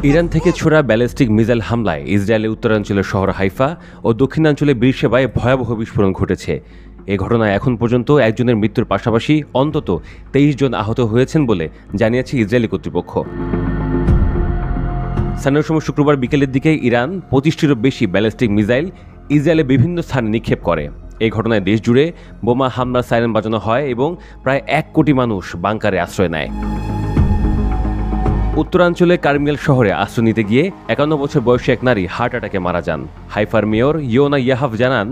Iran থেকে ছোড়া ballistic missile হামলায় ইসরায়েলের উত্তরাঞ্চলের শহর হাইফা ও দক্ষিণাঞ্চলে বীরশেবায় ভয়াবহ বিস্ফোরণ ঘটেছে। এ ঘটনায় এখন পর্যন্ত একজনের মৃত্যুর পাশাপাশি অন্তত 23 জন আহত হয়েছেন বলে জানিয়েছে ইসরায়েলি কর্তৃপক্ষ। স্থানীয় সময় শুক্রবার বিকেলের দিকে ইরান 25টিরও বেশি ব্যালিস্টিক মিসাইল ইসরায়েলের বিভিন্ন স্থানে নিক্ষেপ করে। এই ঘটনায় দেশ জুড়ে বোমা হামলার সাইরেন বাজানো হয় এবং প্রায় 1 কোটি মানুষ বাংকারে আশ্রয় নেয়। উত্তরাঞ্চলে কারমিয়াল শহরে আশ্রয় নিতে গিয়ে 51 বছর বয়সী এক নারী হার্ট অ্যাটাকে মারা যান। হাইফার মেয়র ইয়োনা ইয়াহাভ জানান,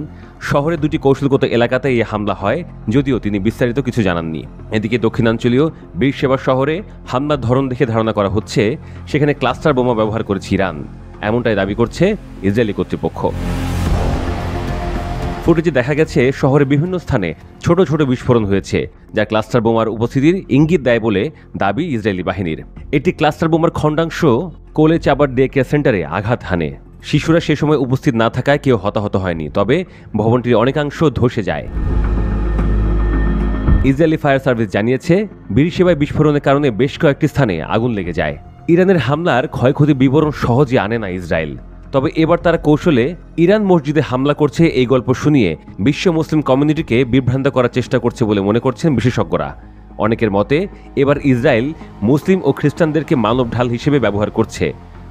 শহরের 2টি কৌশলগত এলাকাতে এই হামলা হয়, যদিও তিনি বিস্তারিত কিছু জানাননি। এদিকে দক্ষিণাঞ্চলীয় বীরশেবা শহরে হামলার ধরন দেখে ধারণা করা হচ্ছে সেখানে ক্লাস্টার বোমা ব্যবহার করেছে ইরান, এমনটাই দাবি করছে ইসরায়েলি কর্তৃপক্ষ। ফুটেজে দেখা গেছে শহরের বিভিন্ন স্থানে ছোট ছোট বিস্ফোরণ হয়েছে, যা ক্লাস্টার বোমার উপস্থিতির ইঙ্গিত দেয় বলে দাবি ইসরায়েলি বাহিনীর। এটি ক্লাস্টার বোমার খণ্ডাংশ কোলে চাবার ডে কেয়ার সেন্টারে আঘাত হানে। শিশুরা সে সময় উপস্থিত না থাকায় কেউ হতাহত হয়নি, তবে ভবনটির অনেকাংশ ধসে যায়। ইসরায়েলি ফায়ার সার্ভিস জানিয়েছে, বীরশেবায় বিস্ফোরণের কারণে বেশ কয়েকটি স্থানে আগুন লেগে যায়। ইরানের হামলার ক্ষয়ক্ষতির বিবরণ সহজে আনে না ইসরায়েল, তবে এবার তারা কৌশলে ইরান মসজিদে হামলা করছে এই গল্প শুনিয়ে বিশ্ব মুসলিম কমিউনিটিকে বিভ্রান্ত করার চেষ্টা করছে বলে মনে করছেন বিশেষজ্ঞরা। অনেকের মতে এবার ইসরায়েল মুসলিম ও খ্রিস্টানদেরকে মানব ঢাল হিসেবে ব্যবহার করছে।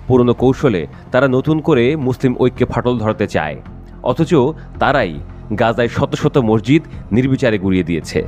পুরনো কৌশলে তারা নতুন করে মুসলিম ঐক্যে ফাটল ধরাতে চায়, অথচ তারাই গাজায় শত শত মসজিদ নির্বিচারে গুঁড়িয়ে দিয়েছে।